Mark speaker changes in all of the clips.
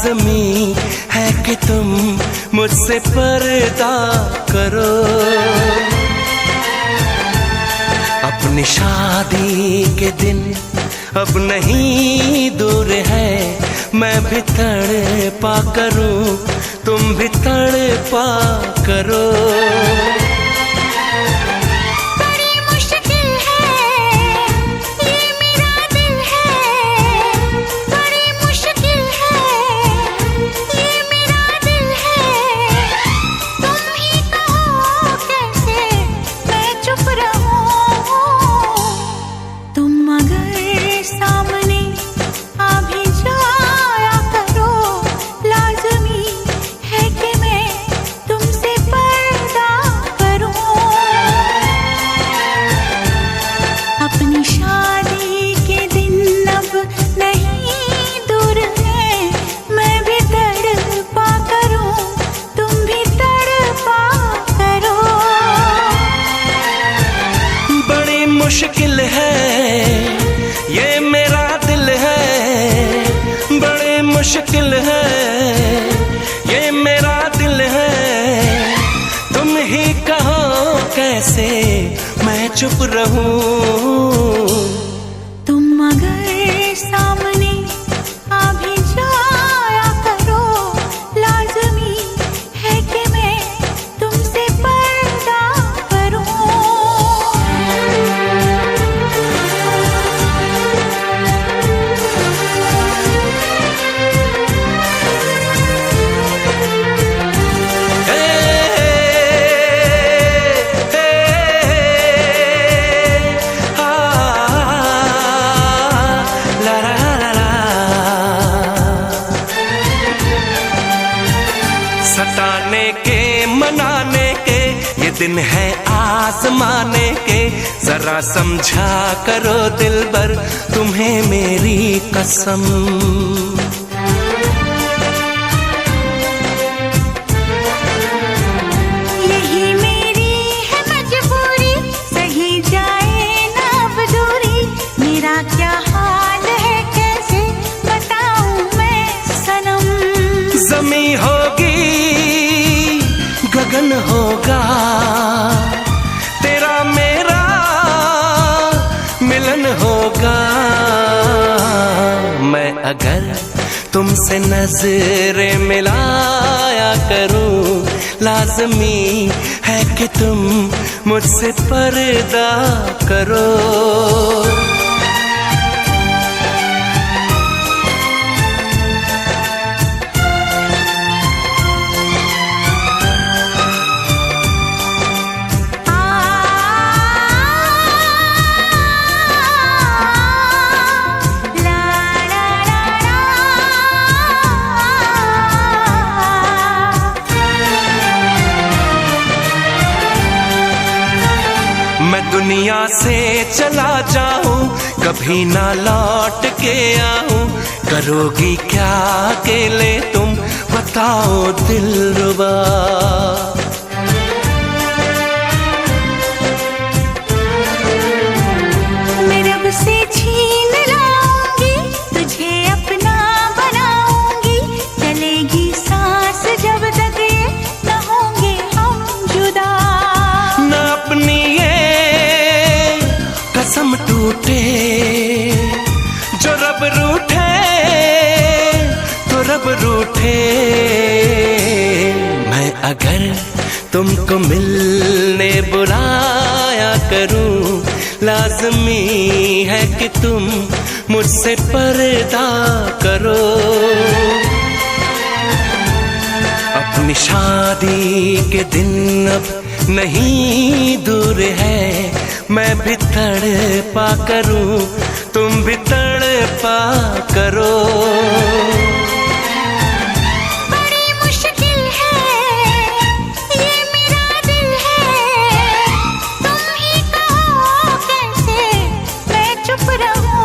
Speaker 1: लाज़मी है कि तुम मुझसे पर्दा करो। अपनी शादी के दिन अब नहीं दूर है, मैं भी तड़पा करूं, तुम भी तड़पा करो। मुश्किल है ये मेरा दिल है, बड़ी मुश्किल है ये मेरा दिल है। तुम ही कहो कैसे मैं चुप रहूं।
Speaker 2: तुम अगर सामने आ भी जाया करो, लाज़मी है कि मैं तुमसे पर्दा करूं।
Speaker 1: सताने के मनाने के ये दिन है आजमाने के, जरा समझा करो दिलबर तुम्हें मेरी कसम।
Speaker 2: यही मेरी है मजबूरी, सही जाए ना अब दूरी। मेरा क्या हाल है कैसे बताऊं मैं सनम।
Speaker 1: ज़मीं होगी गगन होगा, तेरा मेरा मिलन होगा। मैं अगर तुमसे नजरें मिलाया करूं, लाज़मी है कि तुम मुझसे पर्दा करो। मैं दुनिया से चला जाऊं, कभी ना लौट के आऊं। करोगी क्या अकेले तुम बताओ दिलरुबा।
Speaker 2: मैं रब से छीन लाऊंगी, तुझे अपना बनाऊंगी। चलेगी सांस जब तक ये न होंगे हम जुदा।
Speaker 1: न अपनी कसम टूटे, जो रब रूठे तो रब रूठे। मैं अगर तुमको मिलने बुलाया करूं, लाज़मी है कि तुम मुझसे पर्दा करो। अपनी शादी के दिन अब नहीं दूर है, मैं भी तड़पा करूं, तुम भी तड़पा करो।
Speaker 2: बड़ी मुश्किल है ये मेरा दिल है, तुम ही कहो कैसे मैं चुप रहूं।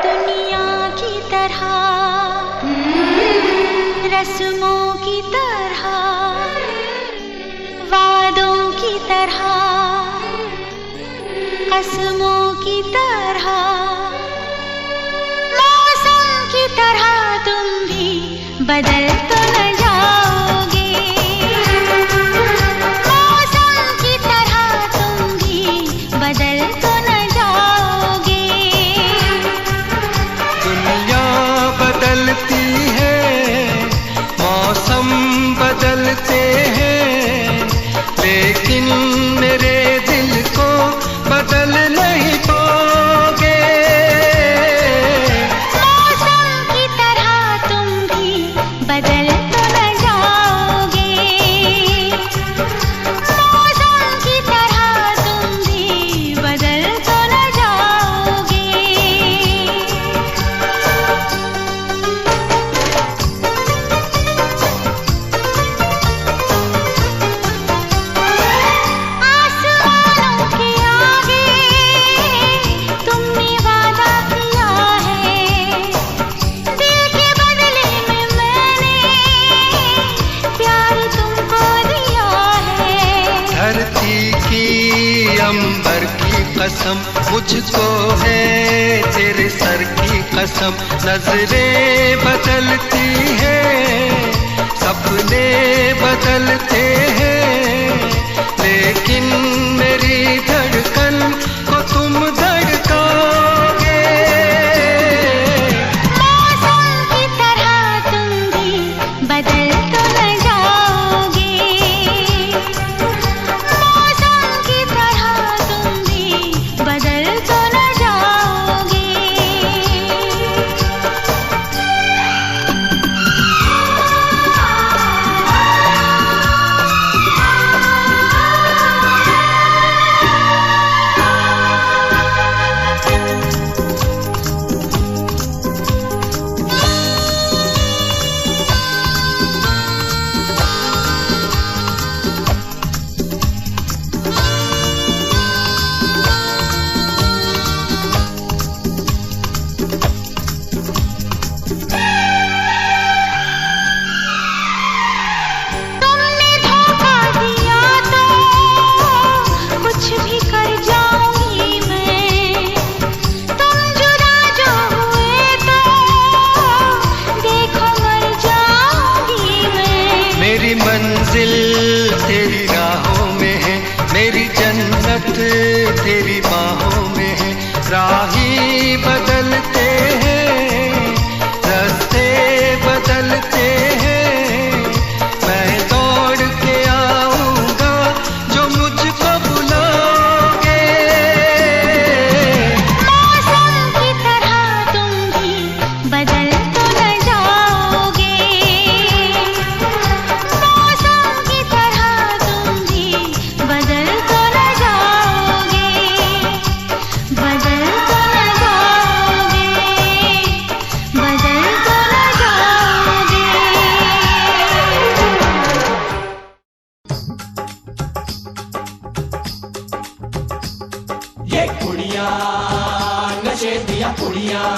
Speaker 2: दुनिया की तरह रस्मों की तरह, मौसम की तरह तुम भी बदल तो न जाओगे। मौसम की तरह तुम भी बदल तो न जाओगे।
Speaker 1: दुनिया बदलती है, मौसम बदलते हैं, लेकिन मेरे दिल को बदल नहीं पाओगे।
Speaker 2: मौसम की तरह तुम भी बदल तो न जाओगे। मौसम की तरह तुम भी बदल तो न जाओगे। आसमानों के आगे तुमने वादा किया है, दिल के बदले में मैंने प्यार तुमको दिया है।
Speaker 1: धरती की अंबर की कसम मुझको है, तेरे सर की कसम। नजरें बदलती हैं, सपने बदलते हैं, लेकिन मेरी धड़कन को तुम धड़काओगे।
Speaker 2: मौसम की तरह तुम भी बदल तो न जाओगे। मौसम की तरह तुम भी बदल तो न जाओगे। तुमने धोखा दिया तो कुछ भी कर जाऊंगी मैं। तुम जुदा जो हुए तो देखो मर जाऊंगी मैं।
Speaker 1: मेरी मंजिल तेरी राहों में है, मेरी जन्नत तेरी बाहों में है। राही बदलते हैं, रास्ते बदलते हैं, मैं दौड़ के आऊंगा जो मुझको बुलाओगे।
Speaker 2: मौसम की तरह तुम भी बदल तो न जाओगे। मौसम की तरह तुम भी बदल तो न जाओगे। बदल तो न जाओगे। बदल तो न जाओगे।
Speaker 3: ये कुड़ियाँ नशे दिया कुड़ियाँ,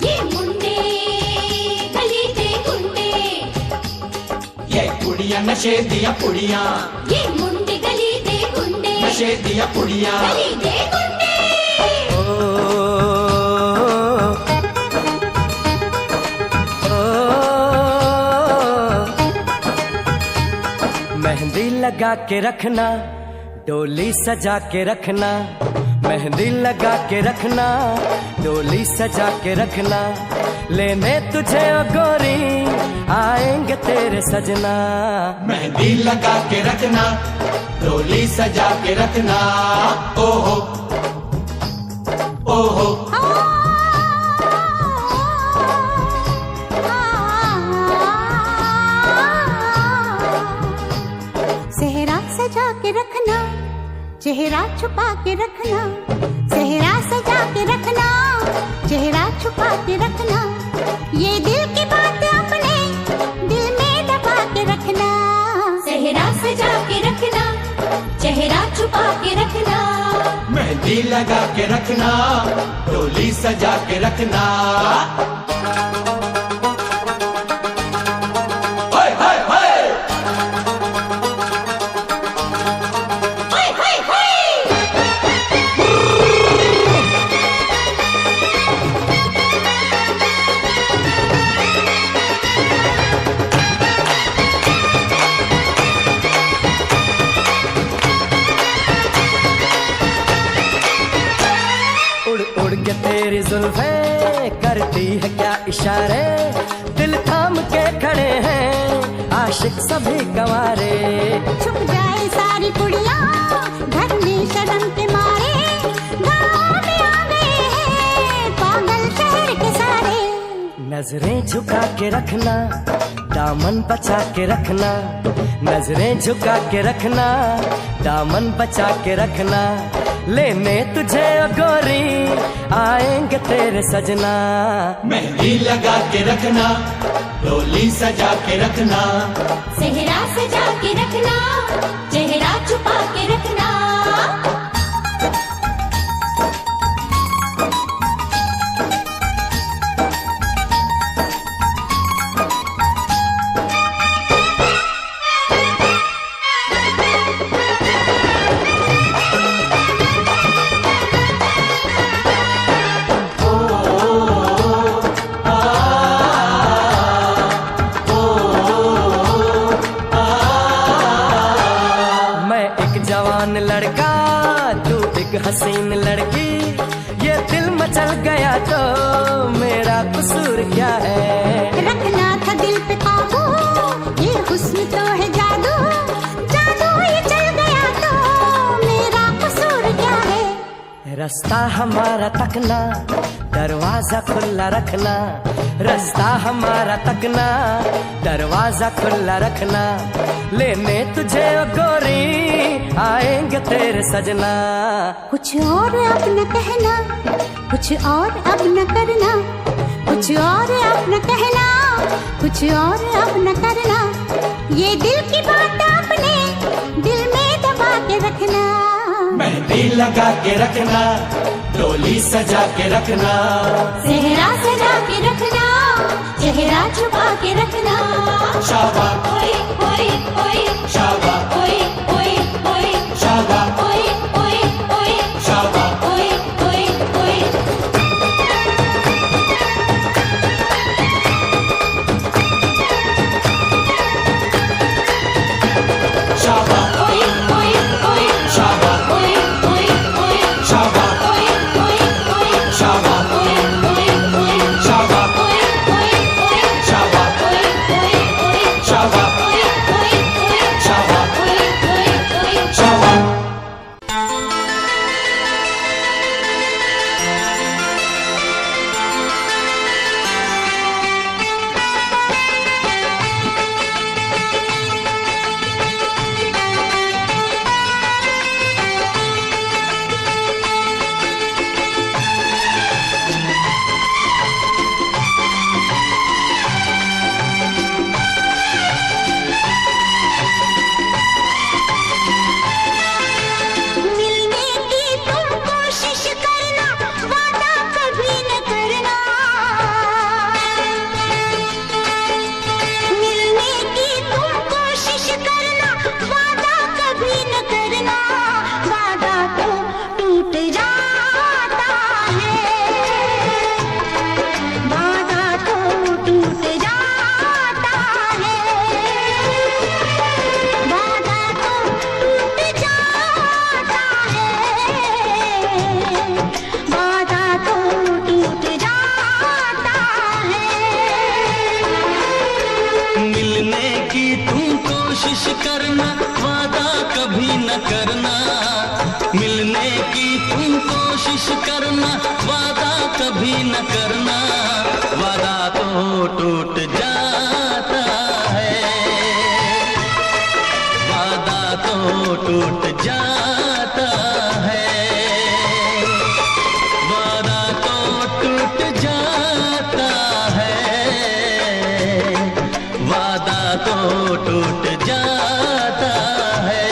Speaker 4: ये मुंडे गली दे गुंडे,
Speaker 3: ये कुड़ियाँ नशे दिया कुड़ियाँ,
Speaker 4: ये मुंडे गली दे गुंडे,
Speaker 3: नशे दिया कुड़ियाँ।
Speaker 4: गली दे गुंडे।
Speaker 5: मेहंदी लगा के रखना, डोली सजा के रखना। मेहंदी लगा के रखना, डोली सजा के रखना। लेने तुझे ओ गोरी आएंगे तेरे सजना।
Speaker 3: मेहंदी लगा के रखना, डोली सजा के रखना। ओहो ओहो
Speaker 2: सेहरा सजा के रखना, चेहरा छुपा के रखना। सेहरा सजा के रखना, चेहरा छुपा के रखना। ये दिल की बात अपने दिल में दबा के रखना।
Speaker 4: सेहरा सजा के रखना, चेहरा छुपा के रखना।
Speaker 3: मेहंदी लगा के रखना, डोली सजा के रखना। हाय हाय हाय
Speaker 4: हाय हाय हाय।
Speaker 5: जुल्फें करती है क्या इशारे, दिल थाम के खड़े हैं आशिक सभी गंवारे।
Speaker 2: छुप जाए सारी कुड़ियाँ घर में शर्म के मारे, गाँव में आ गए हैं पागल शहर के सारे।
Speaker 5: नजरें झुका के रखना, दामन बचा के रखना, नजरें झुका के रखना, दामन बचा के रखना, लेने तुझे ओ गोरी आएंगे तेरे सजना।
Speaker 3: मेहंदी लगा के रखना, डोली सजा के रखना,
Speaker 4: सेहरा सजा के रखना, चेहरा छुपा के रखना।
Speaker 5: जवान लड़का तू एक हसीन लड़की, ये दिल मचल गया तो मेरा कसूर क्या है।
Speaker 2: रखना था दिल पे काबू, ये हुस्न तो है जादू, जादू ये चल गया तो मेरा कसूर क्या है।
Speaker 5: रास्ता हमारा तकना, दरवाजा खुला रखना, रास्ता हमारा तकना, दरवाजा खुला रखना, लेने तुझे ओ गोरी आएंगे तेरे सजना।
Speaker 2: कुछ और अब न कहना, कुछ और अब न करना, कुछ और अब न कहना, कुछ और अब न करना, ये दिल की बात अपने दिल में दबा के रखना।
Speaker 3: मेहंदी लगा के रखना, डोली सजा के रखना,
Speaker 4: सेहरा सजा के रखना, चेहरा छुपा के रखना।
Speaker 3: शाबाश
Speaker 4: ओए ओए ओए,
Speaker 3: शाबाश
Speaker 4: ओए ओए ओए,
Speaker 3: शाबाश
Speaker 4: ओए ओए ओए,
Speaker 3: शाबाश
Speaker 4: ओए ओए ओए।
Speaker 3: शाबाश
Speaker 4: ओए ओए ओए,
Speaker 3: शाबाश
Speaker 4: ओए ओए ओए,
Speaker 3: शाबाश
Speaker 4: ओए ओए ओए,
Speaker 3: शाबाश
Speaker 4: ओए ओए ओए,
Speaker 3: शाबाश
Speaker 4: ओए ओए ओए,
Speaker 3: शाबाश
Speaker 4: ओए ओए ओए,
Speaker 3: शाबाश
Speaker 4: ओए ओए ओए,
Speaker 3: शाबाश
Speaker 4: ओए ओए ओए।
Speaker 3: शाबाश।
Speaker 2: मिलने की तुम कोशिश करना, वादा कभी न करना। मिलने की तुम कोशिश करना, वादा कभी न करना, वादा तो टूट जाता है, वादा तो टूट जाता है, वादा तो टूट जाता है, वादा तो टूट जाता है।
Speaker 6: मिलने की तुम कोशिश करना, वादा कभी न करना, मिलने की तुम कोशिश करना, वादा कभी न करना, वादा तो टूट जाता है, वादा तो टूट जाता है, वादा तो टूट जाता है, वादा तो टूट जाता है।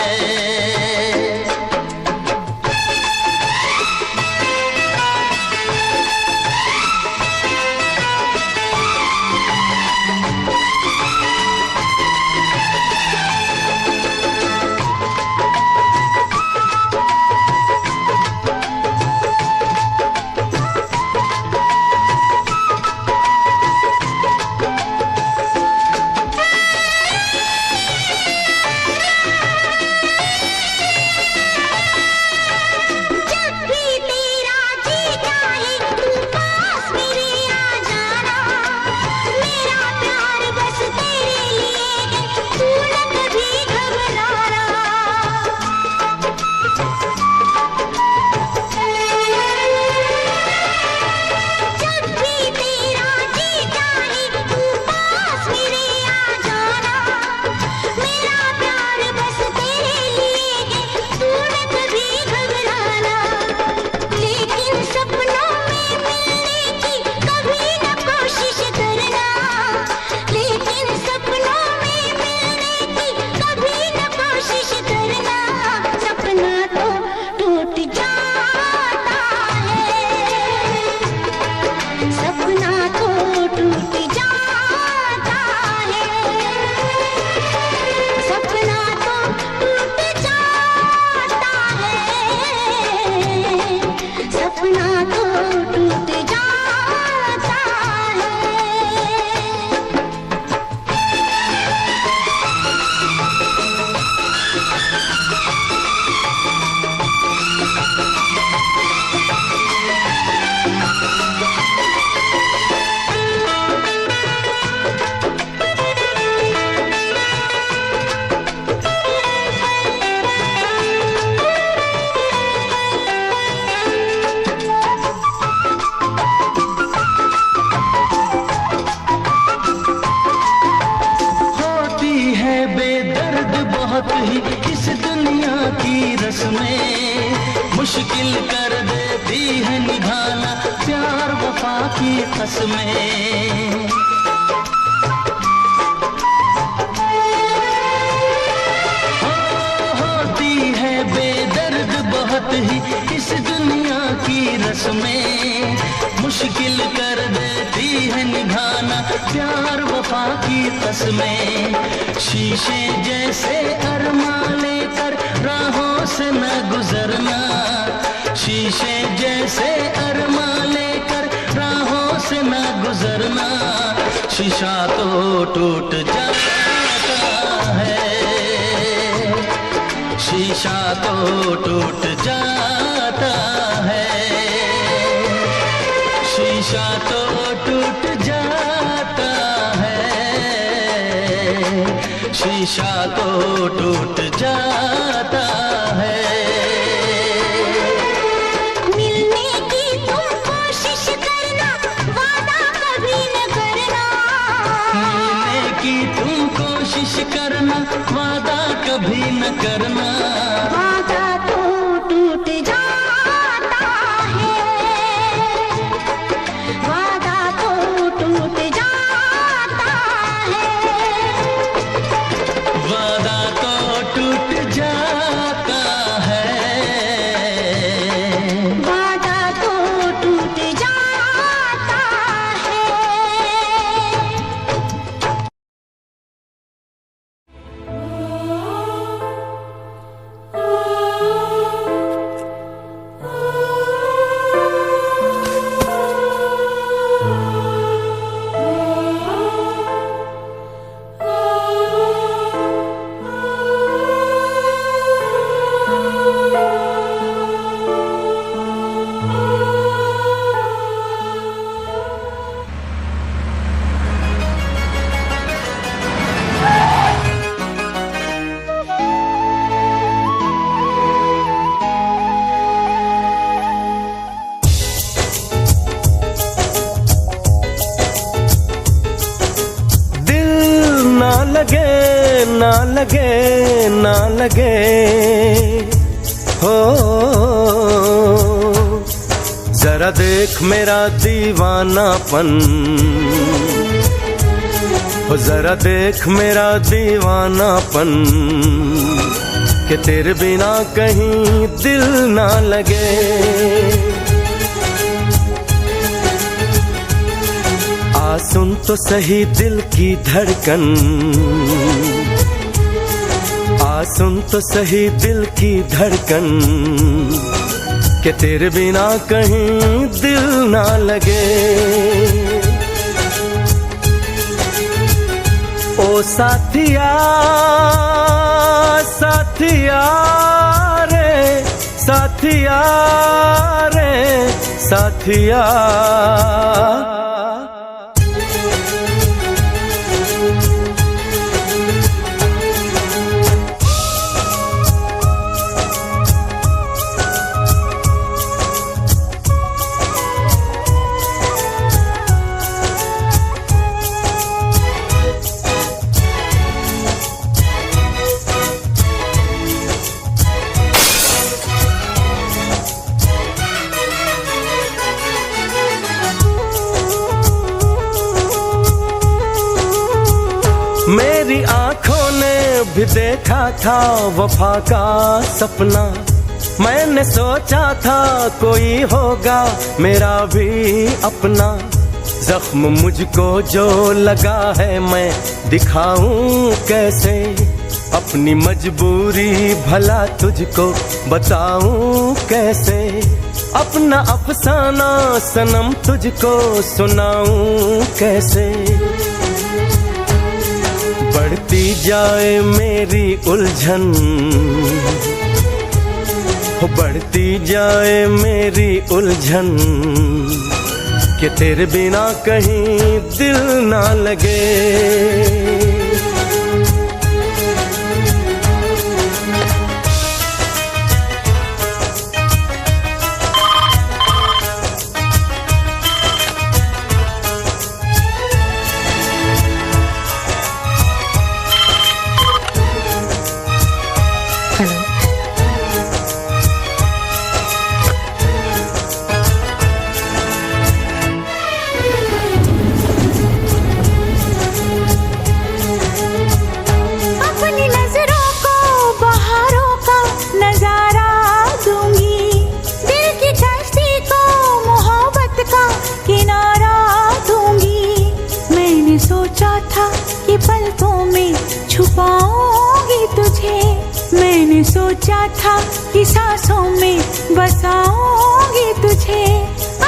Speaker 6: बहुत ही इस दुनिया की रस्में, मुश्किल कर देती है निभाना प्यार वफा की कसमें। होती है बेदर्द बहुत ही इस दुनिया की रस्में, मुश्किल कर देती है निभाना प्यार वफा की कसमें। शीशे जैसे अरमान लेकर राहों से न गुजरना, शीशे जैसे अरमान लेकर राहों से न गुजरना। शीशा तो टूट जाता है, शीशा तो टूट जाता है, शीशा तो टूट जाता है, शीशा तो टूट जाता है।
Speaker 2: मिलने की तुम कोशिश करना, वादा कभी न करना।
Speaker 6: मिलने की तुम कोशिश करना, वादा कभी न करना।
Speaker 2: वादा तो टूट जाता है, वादा तो टूट जाता है,
Speaker 6: वादा तो टूट जाता है,
Speaker 2: वादा तो टूट जाता है।
Speaker 5: ना लगे ना लगे हो, जरा देख मेरा दीवानापन, हो जरा देख मेरा दीवानापन, कि तेरे बिना कहीं दिल ना लगे। आ सुन तो सही दिल की धड़कन, आ सुन तो सही दिल की धड़कन, कि तेरे बिना कहीं दिल ना लगे। ओ साथिया साथिया रे, साथिया रे साथिया, मेरी आंखों ने भी देखा था वफा का सपना, मैंने सोचा था कोई होगा मेरा भी अपना। जख्म मुझको जो लगा है मैं दिखाऊं कैसे, अपनी मजबूरी भला तुझको बताऊं कैसे, अपना अफसाना सनम तुझको सुनाऊं कैसे। बढ़ती जाए मेरी उलझन, बढ़ती जाए मेरी उलझन, कि तेरे बिना कहीं दिल ना लगे।
Speaker 2: कि पलकों में छुपाऊंगी तुझे। मैंने सोचा था कि सांसों में बसाऊंगी तुझे।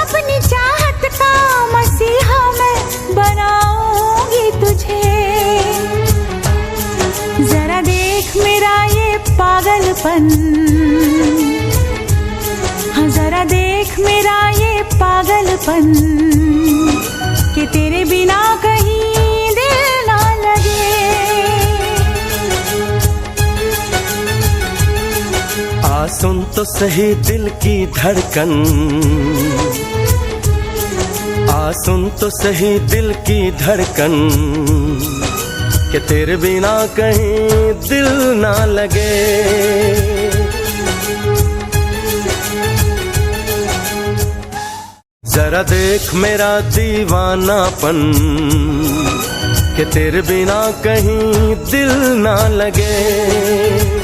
Speaker 2: अपनी चाहत का मसीहा मैं बनाऊंगी तुझे। जरा देख मेरा ये पागलपन, हाँ जरा देख मेरा ये पागलपन, कि तेरे बिना कहीं दिल ना लगे।
Speaker 1: आ सुन तो सही दिल की धड़कन, आ सुन तो सही दिल की धड़कन, कि तेरे बिना कहीं दिल ना लगे। जरा देख मेरा दीवानापन, कि तेरे बिना कहीं दिल ना लगे।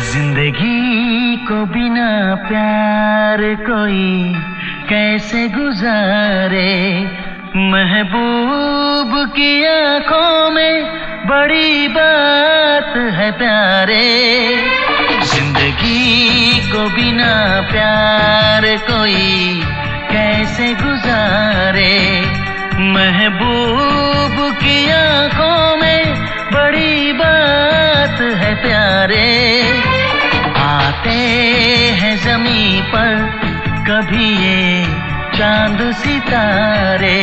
Speaker 6: जिंदगी को बिना प्यार कोई कैसे गुजारे। महबूब की आंखों में बड़ी बात है प्यारे। जिंदगी को बिना प्यार कोई कैसे गुजारे। महबूब की आंखों में बड़ी बात है प्यारे। आते हैं ज़मीं पर कभी ये चांद सितारे।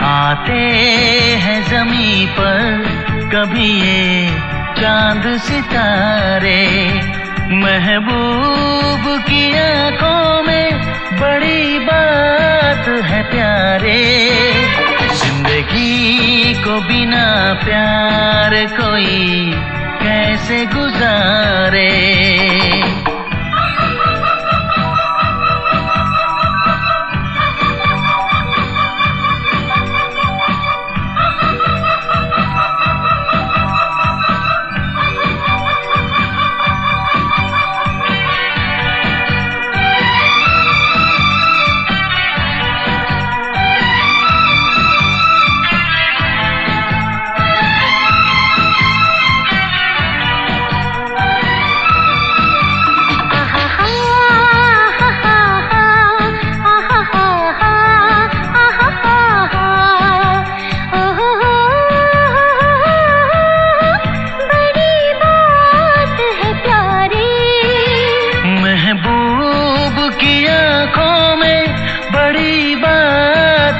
Speaker 6: आते हैं ज़मीं पर कभी ये चांद सितारे। महबूब की आंखों में बड़ी बात है प्यारे। जिंदगी को बिना प्यार कोई कैसे गुजारे।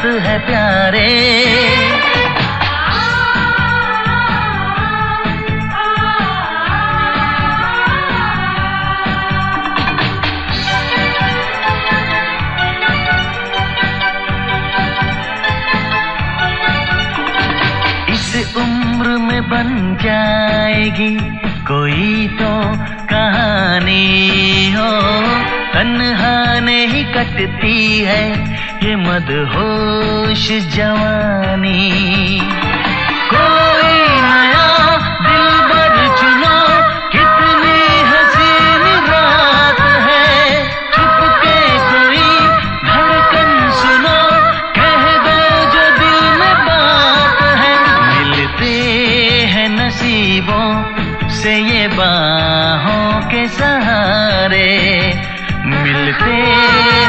Speaker 6: है प्यारे। इस उम्र में बन जाएगी कोई तो कहानी हो। तन्हा नहीं कटती है ये मदहोश जवानी। कोई नया दिलबर चुनो, कितनी हसीन रात है। चुपके कोई धड़कन सुनो, कह दो जो दिल में बात है। मिलते हैं नसीबों से ये बाहों के सहारे। मिलते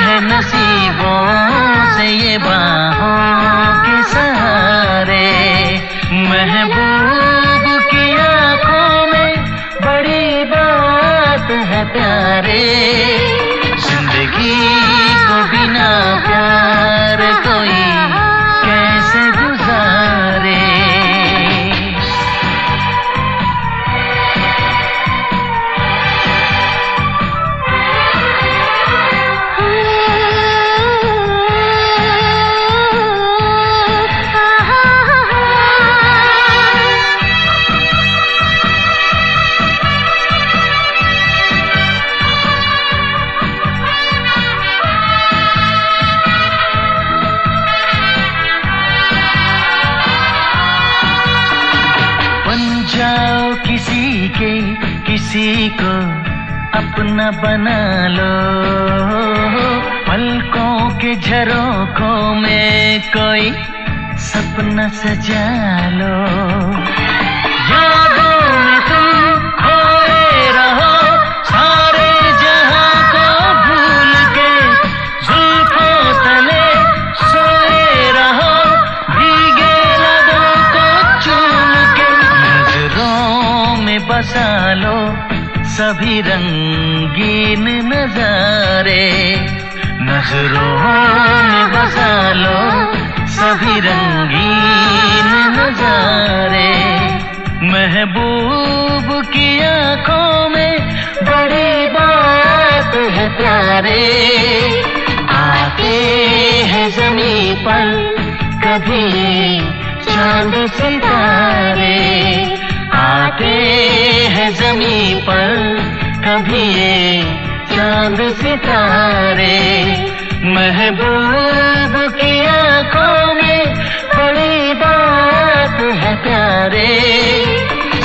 Speaker 6: हैं नसीबों से ये बाहों के सहारे। महबूब की आंखों में बड़ी बात है प्यारे। जिंदगी को बिना प्यार कोई कैसे गुजारे। किसी को अपना बना लो, पलकों के झरोखों में कोई सपना सजा लो। यादों में तुम खोए रहो सारे जहां को भूल के, जुल्फों तले सोए रहो भीगे लबों को चूम के। नजरों में बसा लो सभी रंगीन नजारे, नजरों में बसा लो सभी रंगीन नजारे। महबूब की आंखों में बड़ी बात है प्यारे, आते हैं ज़मीं पर कभी चांद सितारे, आते हैं ज़मीं पर कभी ये चांद सितारे। महबूब की आंखों में बड़ी बात है प्यारे,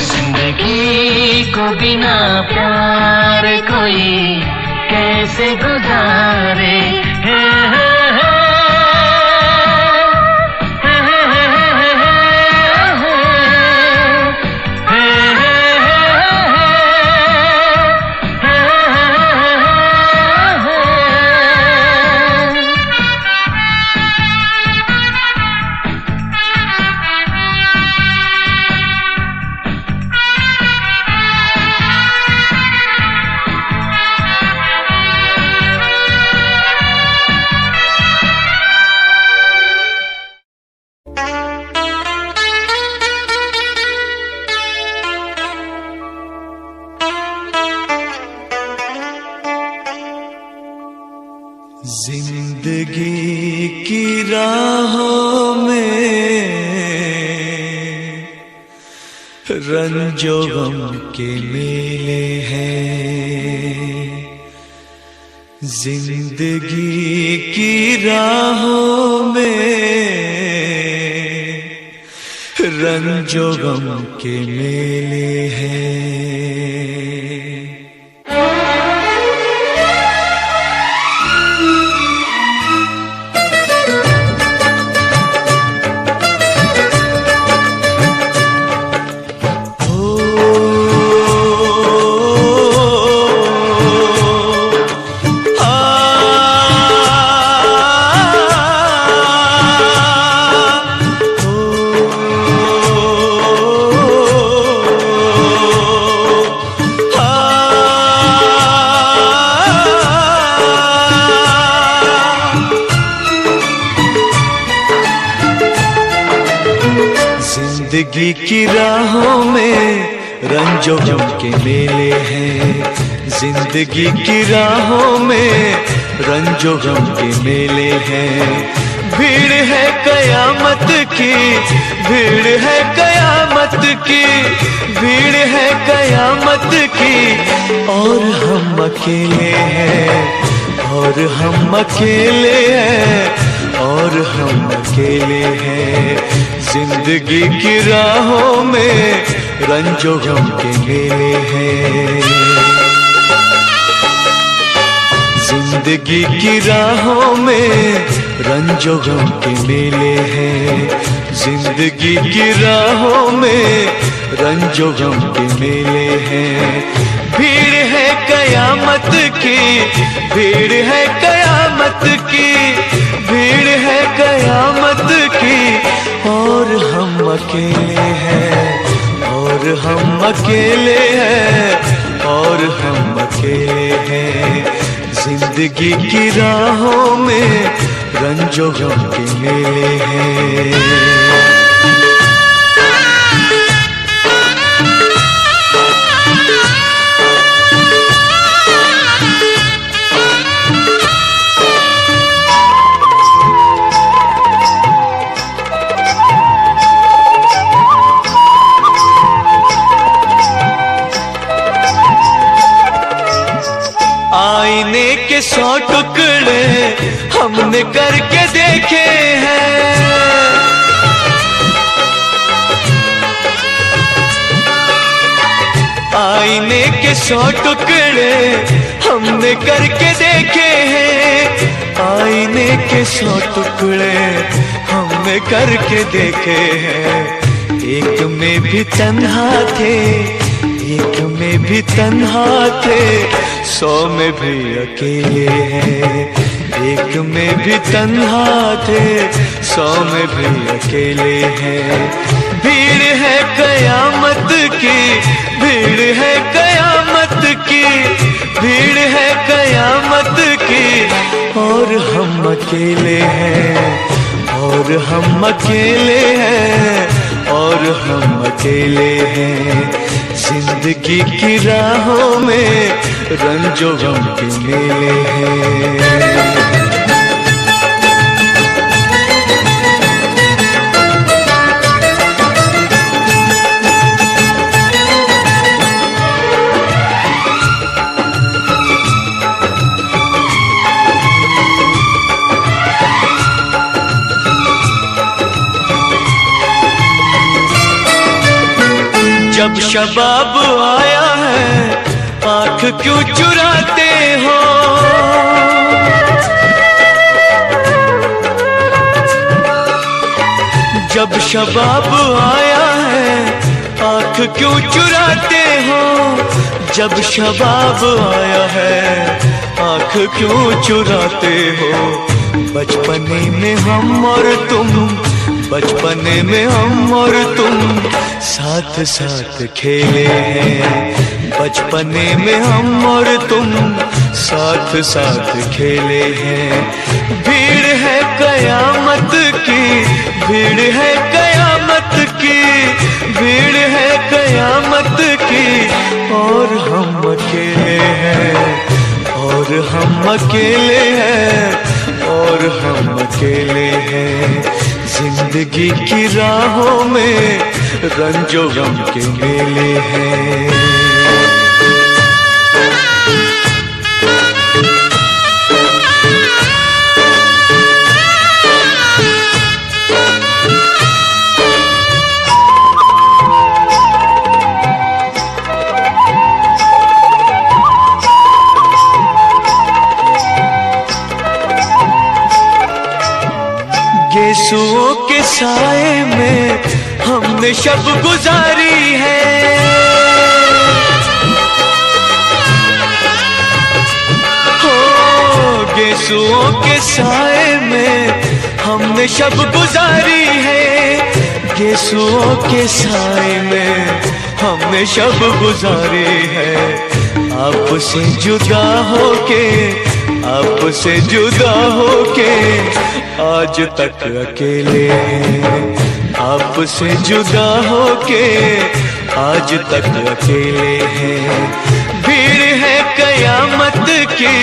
Speaker 6: जिंदगी को बिना प्यार कोई कैसे गुजारे।
Speaker 1: जिंदगी की राहों में रंजो गम के मेले हैं, जिंदगी की राहों में रंजो गम के मेले हैं। जिंदगी की राहों में रंजो गम के मेले हैं, जिंदगी की राहों में रंजो गम के मेले हैं। भीड़ है कयामत की, भीड़ है कयामत की, भीड़ है कयामत की, और हम अकेले हैं, और हम अकेले हैं, और हम अकेले हैं। जिंदगी की राहों में रंजो गम के मेले हैं, जिंदगी की राहों में रंजो गम के मेले हैं, जिंदगी की राहों में रंजो गम के मेले हैं। भीड़ है कयामत की, भीड़ है कयामत की, भीड़ है कयामत की, और हम अकेले हैं, और हम अकेले हैं, और हम अकेले हैं। जिंदगी की राहों में रंजो गम के मेले हैं। आईने के 100 टुकड़े हमने करके देखे हैं, आईने के के 100 टुकड़े हमने करके देखे हैं, आईने के 100 टुकड़े हमने करके देखे हैं। एक में भी तन्हा थे, एक में भी तन्हा थे, 100 में भी अकेले हैं। एक में भी तन्हा थे, 100 में भी अकेले हैं। भीड़ है कयामत की, भीड़ है कयामत की, भीड़ है कयामत की, और हम अकेले हैं, और हम अकेले हैं, और हम अकेले हैं। जिंदगी की राहों में रंजो गम के मेले हैं। जब शबाब आया है आंख क्यों चुराते हो, जब शबाब आया है आंख क्यों चुराते हो, जब शबाब आया है आंख क्यों चुराते हो। बचपने में हम और तुम, बचपने में हम और तुम साथ साथ खेले हैं। बचपने में हम और तुम साथ साथ खेले हैं। भीड़ है कयामत की, भीड़ है कयामत की, भीड़ है कयामत की, और हम अकेले हैं, और हम अकेले हैं, और हम अकेले हैं। जिंदगी की राहों में रंजो गम के मेले हैं। गेसुओं के साए में हमने शब गुजारी है, हो गेसुओं के साए में हमने शब गुजारी है। गेसुओं के साए में हमने शब गुजारी है। आपसे जुदा होके, आपसे जुदा होके आज तक अकेले हैं। आपसे जुदा होके आज तक अकेले हैं। भीड़ है कयामत की,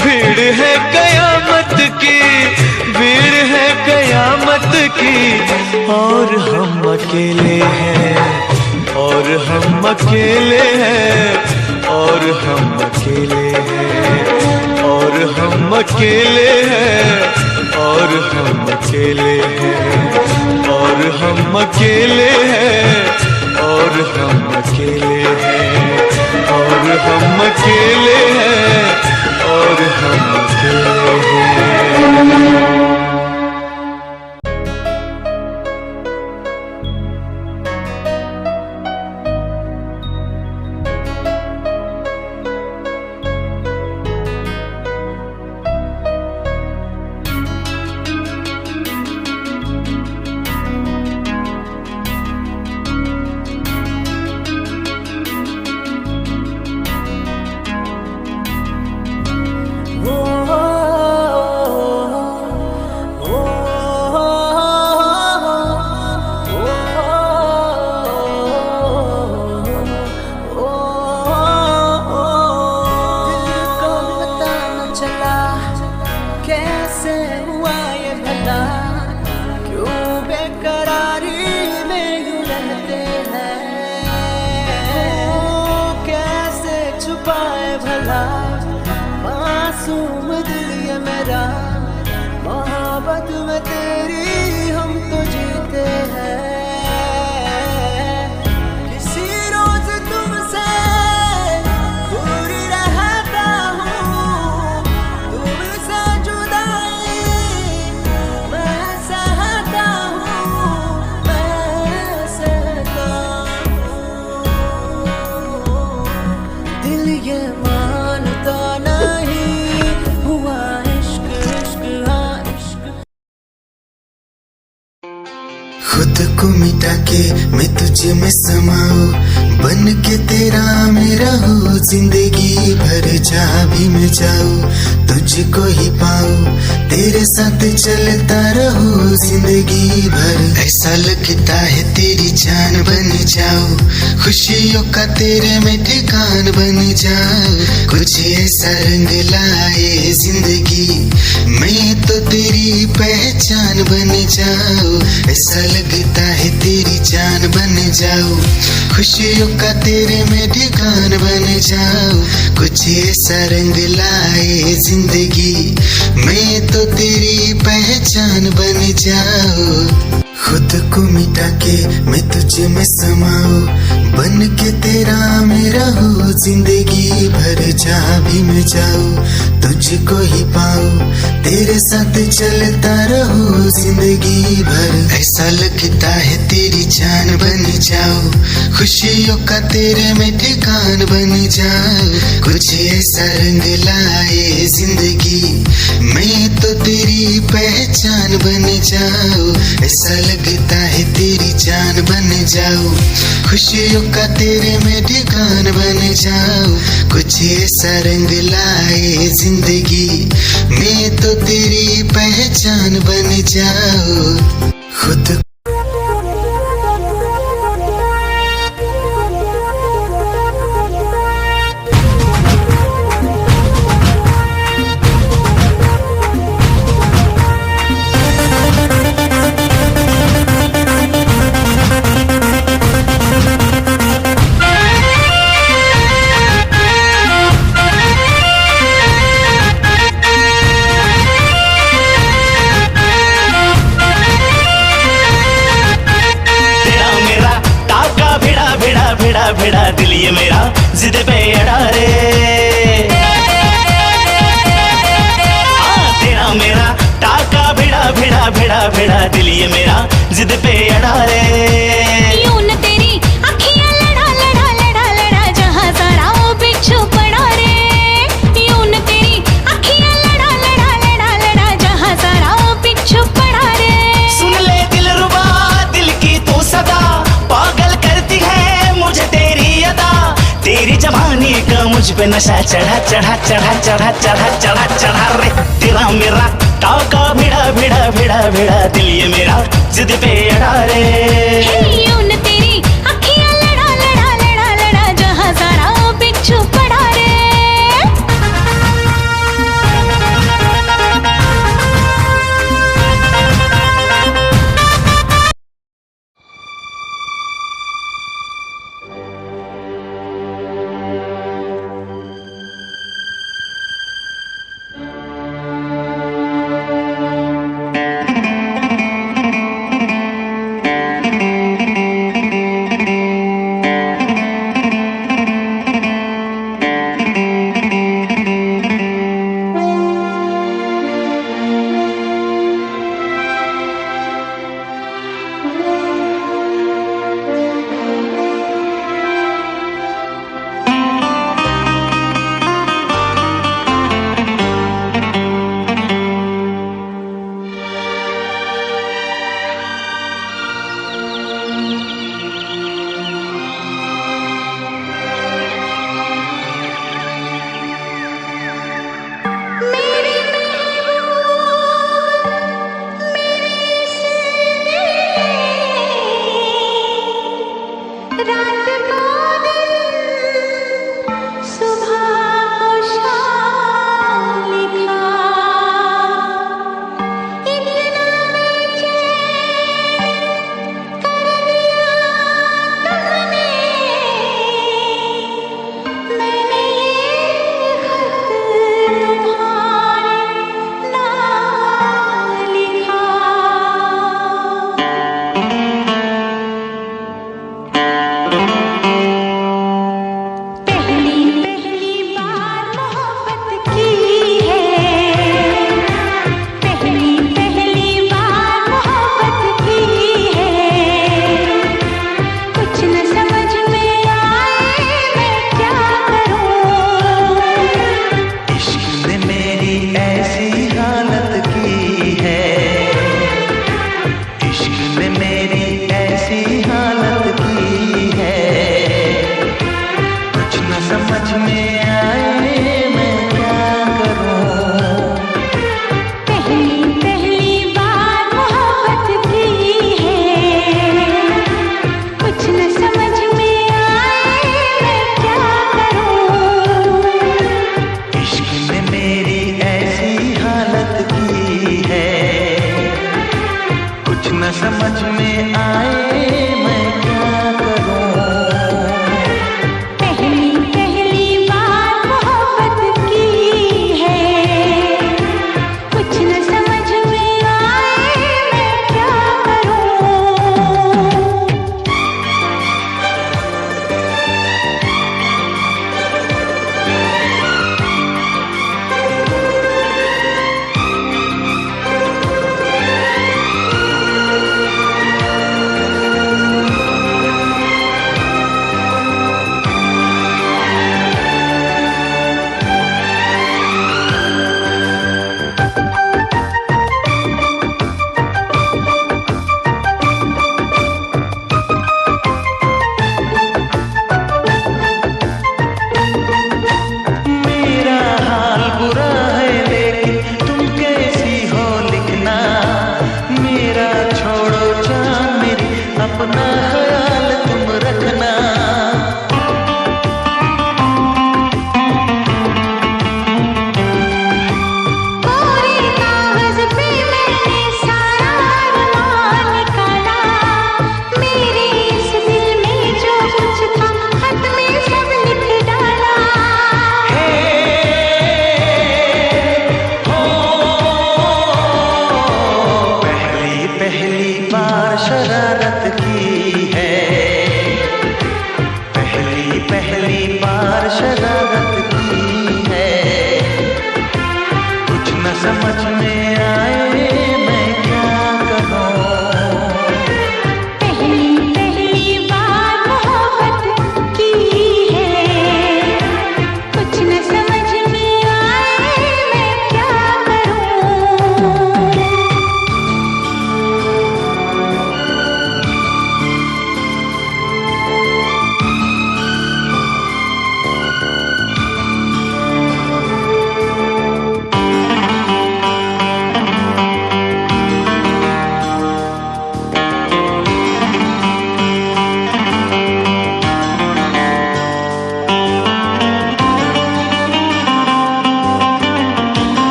Speaker 1: भीड़ है कयामत की, भीड़ है कयामत की, और हम अकेले हैं, और हम अकेले हैं, और हम अकेले हैं, और हम अकेले हैं, और हम अकेले हैं, और हम अकेले हैं, और हम अकेले हैं, और हम अकेले हैं, और हम अकेले हैं।
Speaker 7: को मिटा के मैं तुझे में समाऊं, बन के तेरा मैं रहूं, जिंदगी भर जहाँ भी मैं जाऊं तुझको ही पाऊं, तेरे साथ चलता रहूं जिंदगी भर। ऐसा लगता है तेरी जान बन जाऊं, खुशियों का तेरे में ठिकान बन जाऊं, कुछ ऐसा रंग लाए जिंदगी मैं तो तेरी पहचान बन जाऊं। ऐसा लगता है तेरी जान बन जाऊं, खुशियों का तेरे में ठिकान बन जाऊं, कुछ ऐसा रंग लाए जिंदगी मैं तो तेरी पहचान बन जाऊं। खुद को मिटा के मैं तुझे में समाऊं, बन के तेरा मैं रहूं, जिंदगी भर जहाँ भी मैं जाऊं तुझको ही पाऊं, तेरे साथ चलता रहूं जिंदगी भर। ऐसा लगता है तेरी जान बन जाऊं, खुशियों का तेरे में ठिकान बन जाऊं, कुछ ऐसा रंग लाए जिंदगी मैं तो तेरी पहचान बन जाऊं। ऐसा लगता है तेरी जान बन जाऊं, खुशियों का तेरे में ठिकान बन जाऊं, कुछ ऐसा रंग लाए जिंदगी मैं तो तेरी पहचान बन जाऊं। खुद
Speaker 6: भिड़ा दिल ये मेरा जिद पे अड़ा रे, तेरा मेरा टाका भिड़ा दिल ये मेरा जिद पे अड़ा रे।
Speaker 2: यूं न तेरी अखियां लड़ा जहाँ सारा वो बिच्छू पड़ा रे, यूं न तेरी अखियां लड़ा जहाँ सारा वो बिच्छू पड़ा रे।
Speaker 6: सुन ले दिल रुबा दिल की तू सदा, पागल करती है मुझे तेरी अदा, तेरी जवानी का मुझ पे नशा चढ़ा रे। तेरा मेरा टाका भिड़ा दिल ये मेरा जिद पे अड़ा रे।
Speaker 2: यूं न तेरी अखियां लड़ा जहाँ सारा वो बिच्छू पड़ा रे। पहली बार मोहब्बत की है, कुछ न समझ में आए मैं क्या करूं।
Speaker 6: इश्क ने मेरी ऐसी हालत की है, कुछ न समझ में आए मैं क्या करूं।
Speaker 2: पहली बार मोहब्बत की है, कुछ न समझ में आए मैं क्या करूं।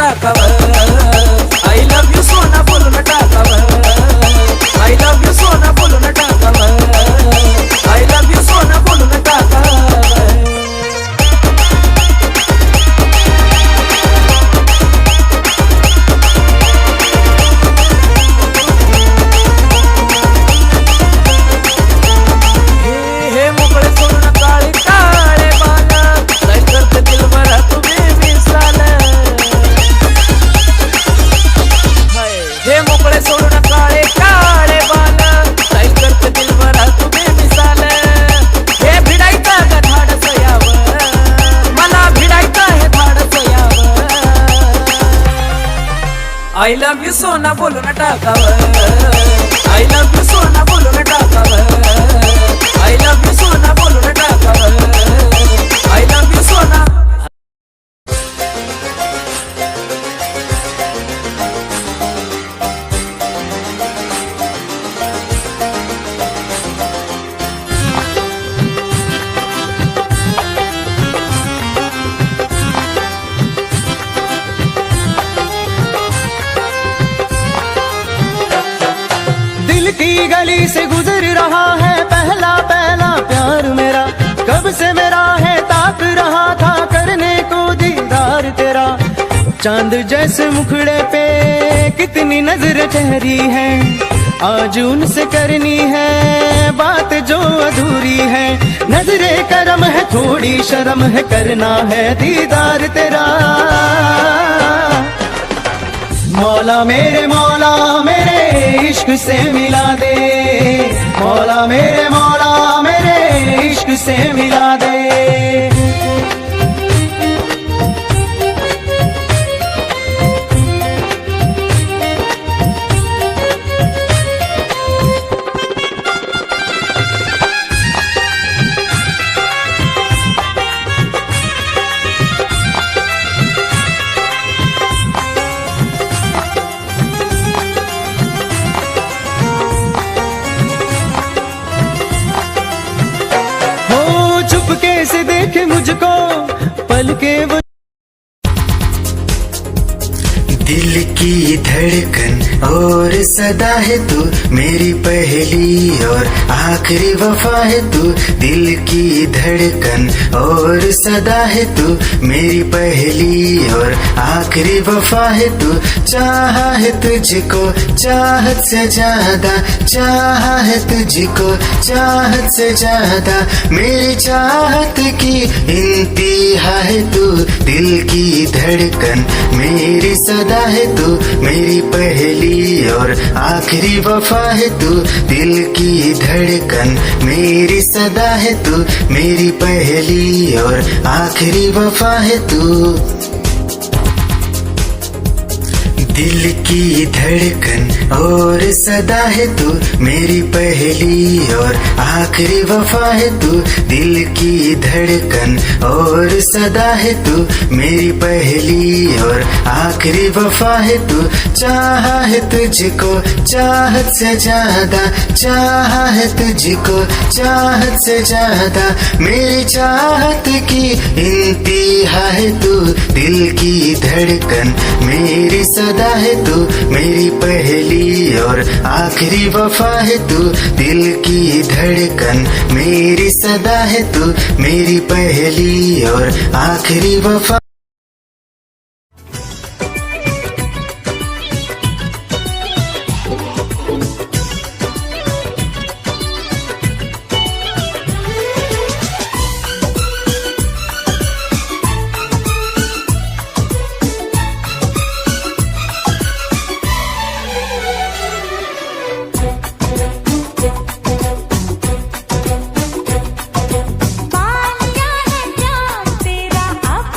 Speaker 5: टाकावं आय लव्ह यू सोना बोलून टाकावं आय लव्ह यू सोना बोलून टाकावं आय लव्ह यू सोना बोलून टाकावं I love you सोना बोलून टाकावं I love you सोना बोलून टाकावं I love you सोना बोलून टाकावं I love you सोना
Speaker 6: की गली से गुजर रहा है पहला पहला प्यार मेरा कब से मेरा है ताक रहा था करने को दीदार तेरा चांद जैसे मुखड़े पे कितनी नजर ठहरी है आज उनसे करनी है बात जो अधूरी है नजरे करम है थोड़ी शर्म है करना है दीदार तेरा मौला मेरे इश्क से मिला दे मौला मेरे इश्क से मिला दे कैसे देखे मुझको पल के वो
Speaker 7: दिल की धड़कन और सदा है तू मेरी पहली और आखिरी वफा है तू दिल की धड़कन और सदा है तू मेरी पहली और आखिरी वफा है तू चाहा है तुझको चाहत से ज्यादा चाहा है तुझको चाहत से ज्यादा मेरी चाहत की इंतहा है तू दिल की धड़कन मेरी सदा है तू मेरी पहली और आखिरी वफा है तू दिल की धड़कन मेरी सदा है तू मेरी पहली और आखिरी वफा है तू दिल की धड़कन और सदा है तू मेरी पहली और आखिरी वफा है तू दिल की धड़कन और सदा है तू मेरी पहली और आखिरी वफा है तू चाहा है तुझको चाहत से ज्यादा चाहा है तुझको चाहत से ज्यादा मेरी चाहत की इंतहा है तू दिल की धड़कन मेरी सदा है तू मेरी पहली और आखिरी वफा है तू दिल की धड़कन मेरी सदा है तू मेरी पहली और आखिरी वफा
Speaker 2: बाल क्या है क्या तेरा अब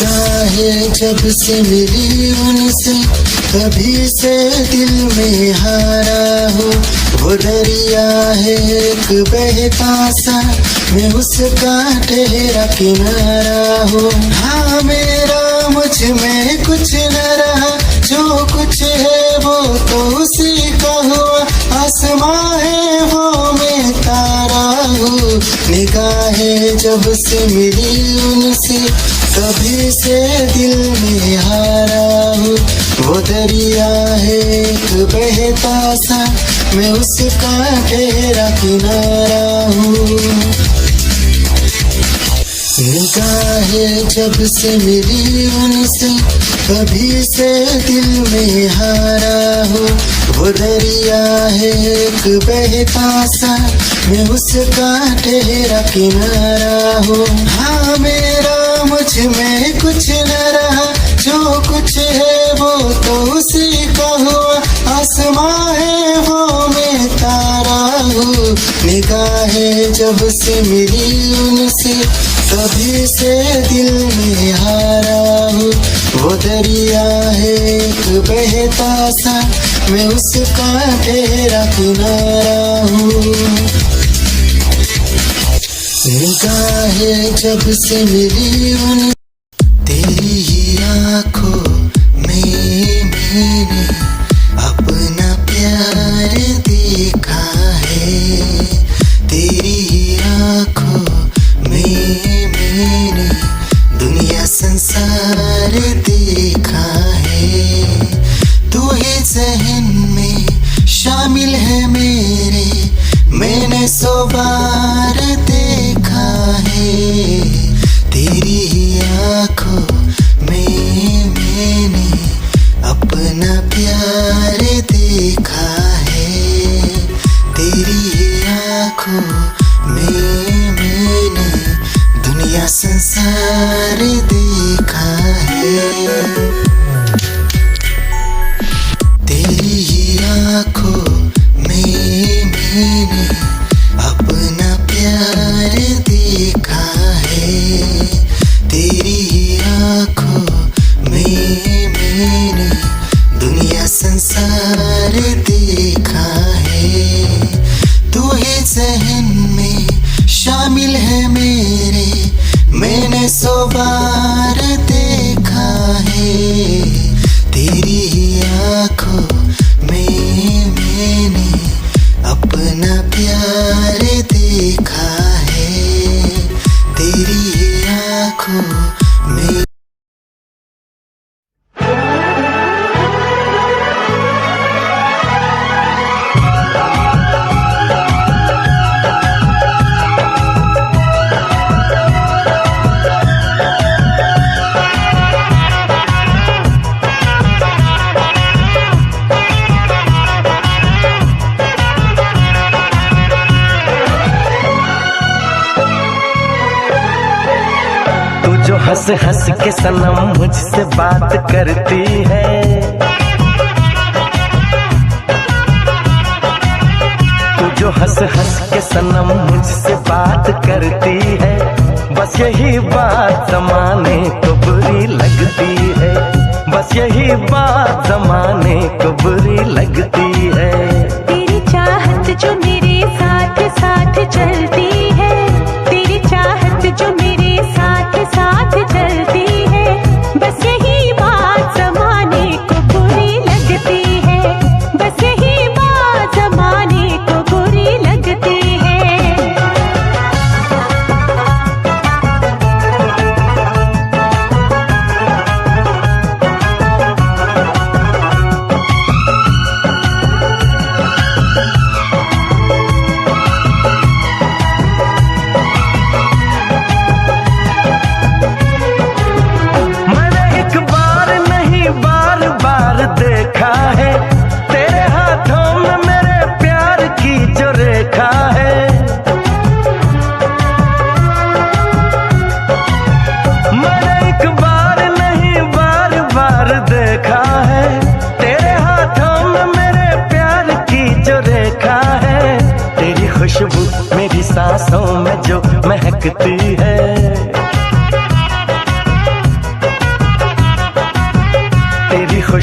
Speaker 7: निगाहें जब से मिली उनसे तभी से दिल में हारा हूँ। वो दरिया है एक बहता सा, मैं उसका ठहरा किनारा हूँ। हाँ मेरा मुझ में कुछ न रहा, जो कुछ है वो तो उसी का हुआ। आसमां है वो मैं तारा हूँ। निगाहें जब से मिली उनसे तभी से दिल में हारा हूँ। वो दरिया है एक बहता सा, मैं उसका ठहरा किनारा हूँ। निगाहें जब से मिली उनसे तभी से दिल में हारा हूँ। वो दरिया है एक बहता सा, मैं उसका ठहरा किनारा हूँ। हाँ मेरा मुझ में कुछ न रहा, जो कुछ है वो तो उसी का हुआ। आसमां है वो मैं तारा हूँ। निगाहें जब से मिली उनसे तभी से दिल में हारा हूँ। वो दरिया है एक बहता सा, मैं उसका ठहरा किनारा हूँ। निगाहें जब से मिली उन तेरी ही आँखों में मैंने अपना प्यार देखा है। तेरी ही आँखों में मैंने दुनिया संसार देखा है। तू ही ज़हन में शामिल है मेरे, मैंने 100 बार देखा है। तेरी ही आँखों में मैंने अपना प्यार देखा है। तेरी ही आँखों में मैंने दुनिया संसार देखा है। तेरी ही आँखों में मैंने अपना प्यार देखा है। तेरी ही आँखों में मैंने दुनिया संसार देखा है। तू ही ज़हन में शामिल है मेरे, मैंने 100 बार देखा है। तेरी ही आँखों में मैंने अपना प्यार देखा है। तेरी ही आँखों में
Speaker 5: हंस हंस के सनम मुझसे बात करती है। तू जो हंस हंस के सनम मुझसे बात करती है, बस यही बात ज़माने को बुरी लगती है। बस यही बात ज़माने को बुरी लगती है।
Speaker 2: तेरी चाहत जो मेरे साथ साथ चलती है, तेरी चाहत जो मेरे साथ साथ चलती है, बस यही बात ज़माने को बुरी लगती है। बस यही बात ज़माने को बुरी लगती है।
Speaker 5: देखा है तेरे हाथों में मेरे प्यार की जो रेखा है। मैंने एक बार नहीं बार बार देखा है तेरे हाथों में मेरे प्यार की जो रेखा है। तेरी खुशबू मेरी सांसों में जो महकती है,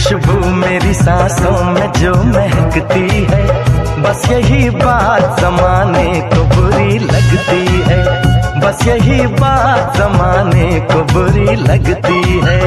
Speaker 5: खुशबू मेरी सांसों में जो महकती है, बस यही बात जमाने को बुरी लगती है, बस यही बात जमाने को बुरी लगती है।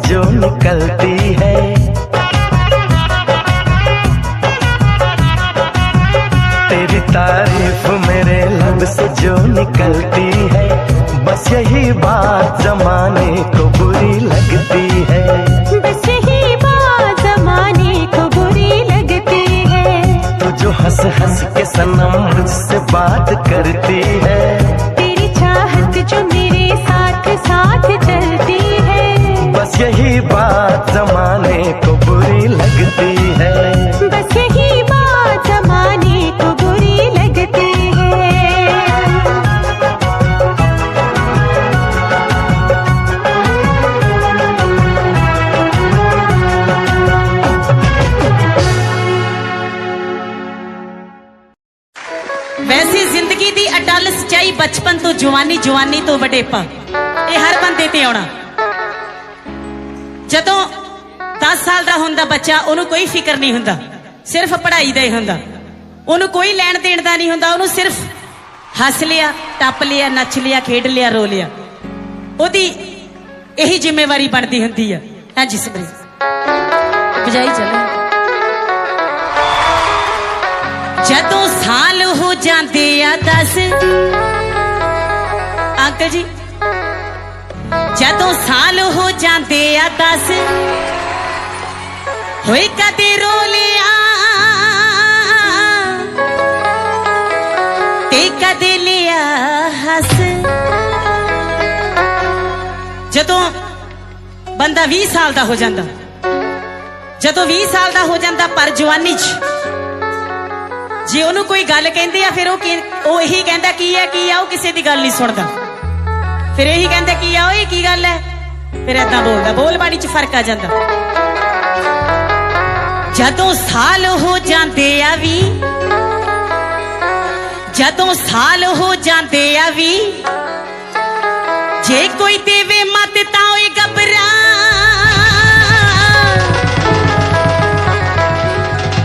Speaker 5: जो निकलती है तेरी तारीफ मेरे लब से जो निकलती है, बस यही बात जमाने को बुरी लगती है,
Speaker 2: बस यही बात जमाने को बुरी लगती है।
Speaker 5: तू जो हंस हंस के सनम मुझसे बात करती है,
Speaker 2: तेरी चाहत जो मेरे साथ साथ चलती है,
Speaker 5: बस यही बात जमाने को बुरी लगती है,
Speaker 2: बस यही बात जमाने को बुरी लगती है।
Speaker 8: वैसी जिंदगी दी अटल सच्चाई बचपन तो जवानी, जवानी तो वडेपा, ये हर बंदे ते आउणा। जदों 10 साल का हुंदा बच्चा, उन्होंने कोई फिक्र नहीं हुंदा, सिर्फ पढ़ाई का ही हुंदा, उन्होंने कोई लैण देण दा नहीं हुंदा, उन्होंने सिर्फ हस लिया, टप लिया, नच लिया, खेड लिया, रो लिया, ओदी यही जिम्मेवारी बनती हुंदी है। हाँ जी सबरी बजाई चले। जदों साल हो जाते आ 10 अंकल जी, जदों साल हो जाते आ 10 होए कदे रो लिया ते कदे लिया हस। जदों बंदा 20 साल का हो जाता, जदों 20 साल का हो जाता, पर जवानी जे ओनू कोई गल कहंदे आ, फिर वो यही कहंदा की है वो किसी की गल नहीं सुनता, फिर यही कहंदा की आ ओए की गल है, फिर ऐदा बोलदा, बोल बाणी च फर्क आ जाता। जदों साल हो जाते आ 20, जदों साल हो जाते आ 20, जे कोई देवे मत तां ओए घबरा,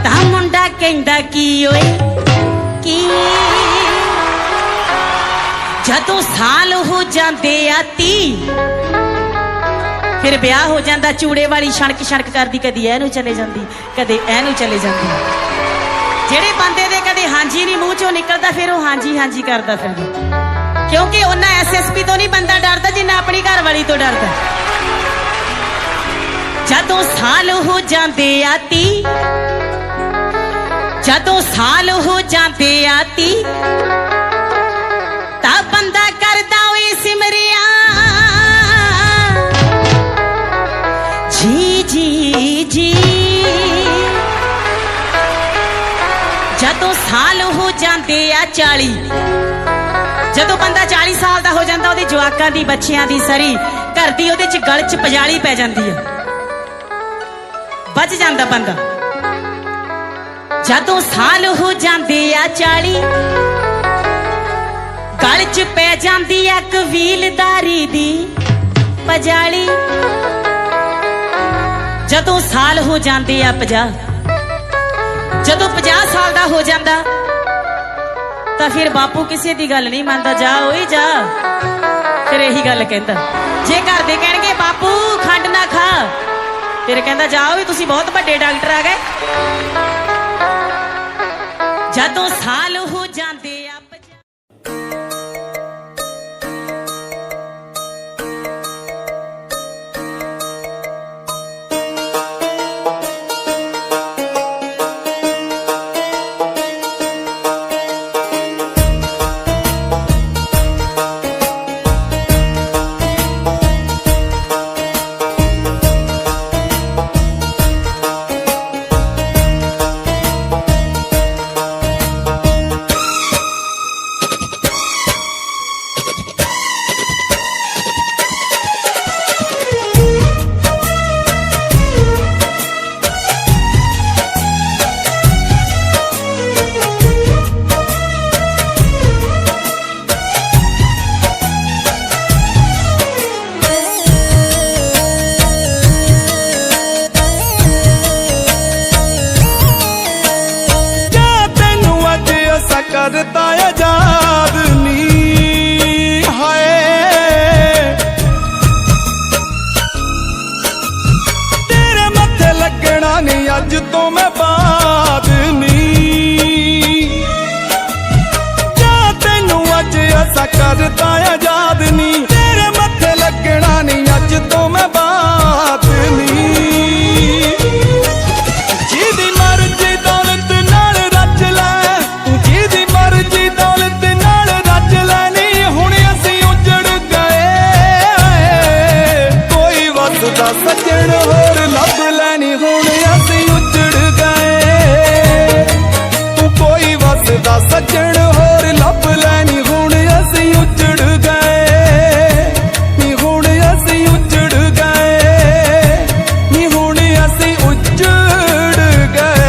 Speaker 8: तां मुंडा कहंदा की ओए की। जदों साल हो जाते आ 30, फिर ब्याह हो जाता, चूड़े वाली छणक छणक करदी, कदी एनू चले जाती, कदे एनू चले जाती। जेड़े बंदे दे कदे हांजी नहीं मुंह चों निकलता, फिर वो हांजी हांजी करदा फिर, क्योंकि उन्ना SSP तो नहीं बंदा डरदा जिन्ना अपनी घर वाली तो डरदा। जदों साल हो जाते आ 30, जदों साल हो जाते आ 30, तब 40 ਜਦੋਂ ਬੰਦਾ 40 ਸਾਲ ਦਾ ਹੋ ਜਾਂਦਾ ਉਹਦੇ ਜਵਾਕਾਂ ਦੀ ਬੱਚਿਆਂ ਦੀ ਸਰੀ ਘਰ ਦੀ ਉਹਦੇ ਚ ਗਲ ਚ ਪਜਾਲੀ ਪੈ ਜਾਂਦੀ ਆ ਵੱਜ ਜਾਂਦਾ ਬੰਦਾ ਜਦੋਂ ਸਾਲ ਹੋ ਜਾਂਦੇ ਆ 40 ਗਲ ਚ ਪੈ ਜਾਂਦੀ ਆ ਕਬੀਲਦਾਰੀ ਦੀ ਪਜਾਲੀ ਜਦੋਂ ਸਾਲ ਹੋ ਜਾਂਦੇ ਆ 50 ਜਦੋਂ 50 ਸਾਲ ਦਾ ਹੋ ਜਾਂਦਾ ਤਾਂ ਫਿਰ ਬਾਪੂ ਕਿਸੇ ਦੀ ਗੱਲ ਨਹੀਂ ਮੰਨਦਾ ਜਾ ਓਏ ਜਾ ਫਿਰ ਇਹੀ ਗੱਲ ਕਹਿੰਦਾ ਜੇ ਘਰ ਦੇ ਕਹਿਣਗੇ ਬਾਪੂ ਖੰਡ ਨਾ ਖਾ ਫਿਰ ਕਹਿੰਦਾ ਜਾਓ ਵੀ ਤੁਸੀਂ ਬਹੁਤ ਵੱਡੇ ਡਾਕਟਰ ਆ ਗਏ ਜਦੋਂ ਸਾਲ ਹੋ ਜਾਂਦੇ ਆ
Speaker 6: करता आजाद नी हाय तेरे मत्थे लगना नहीं अज तो मैं बाद नी जा तेनू अज ऐसा करता आजाद नी तेरे मत्थे लगना नहीं अज तो मैं बाद नी जिदी मर्जी दौलत नाल रच लै सजन होर लभ लैनी हुण असीं उजड़ गए तू कोई वसदा सजन होर लभ लैनी हुण असीं उजड़ गए नी हुण असीं उजड़ गए नी हुण असीं उजड़ गए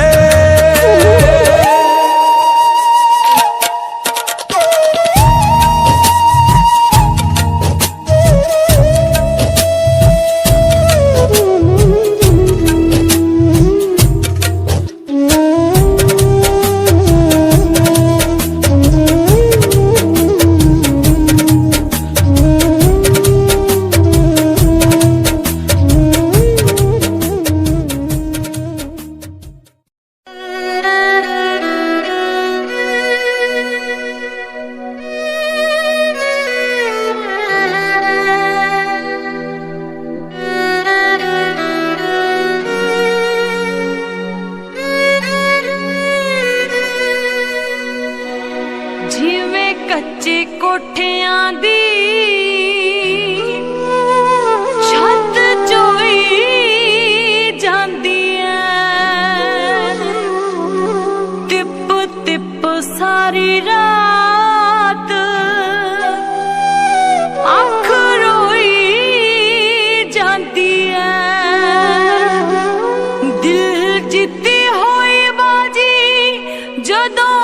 Speaker 2: ਕੱਚੇ ਕੋਠਿਆਂ ਦੀ ਛੱਤ ਚੋਈ ਜਾਂਦੀ ਐ ਟਿਪ ਟਿਪ ਸਾਰੀ ਰਾਤ ਅੱਖ ਰੋਈ ਜਾਂਦੀ ਐ ਦਿਲ ਜਿੱਤੀ ਹੋਈ ਬਾਜੀ ਜਦੋਂ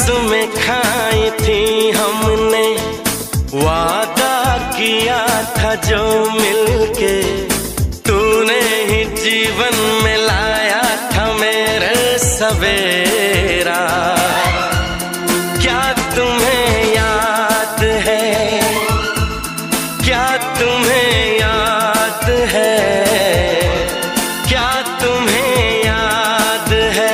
Speaker 9: कसमें खाई थी हमने, वादा किया था जो मिलके, तूने ही जीवन में लाया था मेरे सवेरा। क्या तुम्हें याद है, क्या तुम्हें याद है, क्या तुम्हें याद है,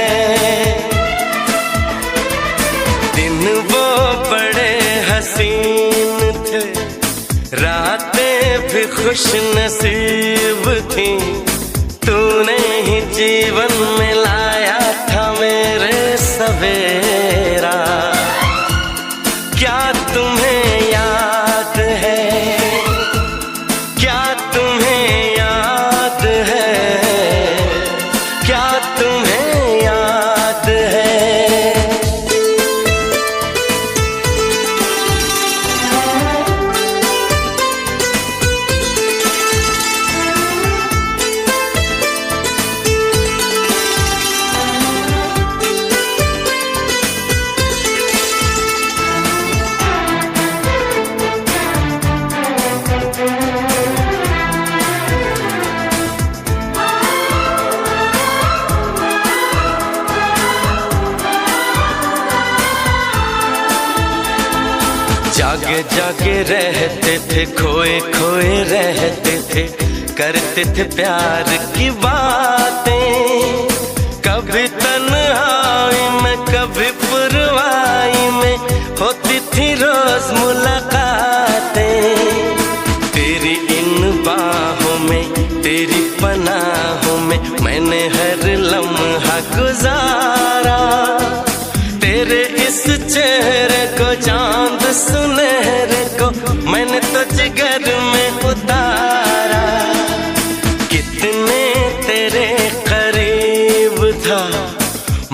Speaker 9: दिन वो बड़े हसीन थे, रातें भी खुश नसीब थी, तूने ही जीवन में लाया था मेरे सवेरा। क्या तुम्हें याद है, क्या तुम्हें याद है, क्या तुम्हें याद है। जागे जागे रहते थे, खोए खोए रहते थे, करते थे प्यार की बातें, कभी तन्हाई में कभी पुरवाई में होती थी रोज मुलाकातें। तेरी इन बाहों में, तेरी पनाहों में मैंने हर लम्हा गुजारा, तेरे इस चेहरे को, चांद सुनहरे को मैंने तो जिगर में उतारा। कितने तेरे करीब था,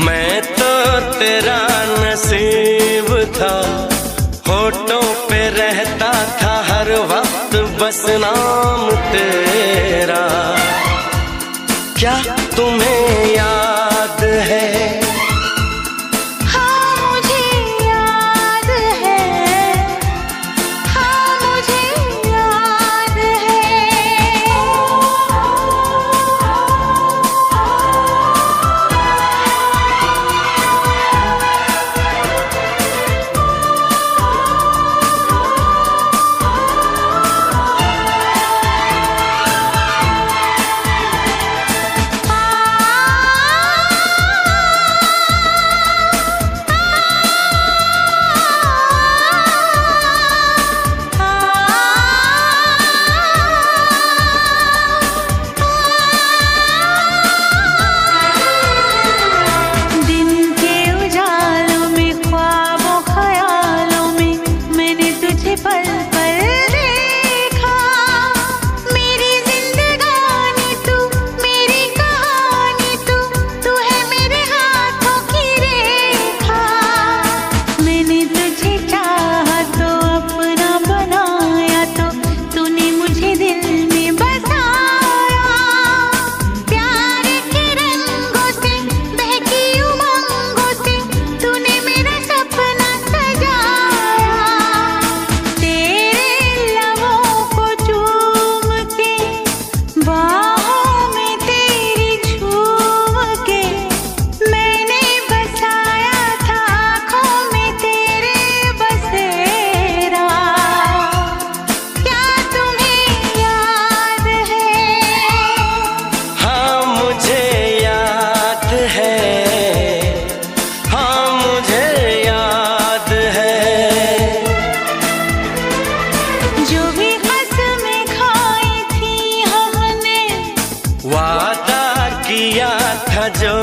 Speaker 9: मैं तो तेरा नसीब था, होठों पे रहता था हर वक्त बस नाम तेरा। क्या तुम्हें याद है, वादा किया था जो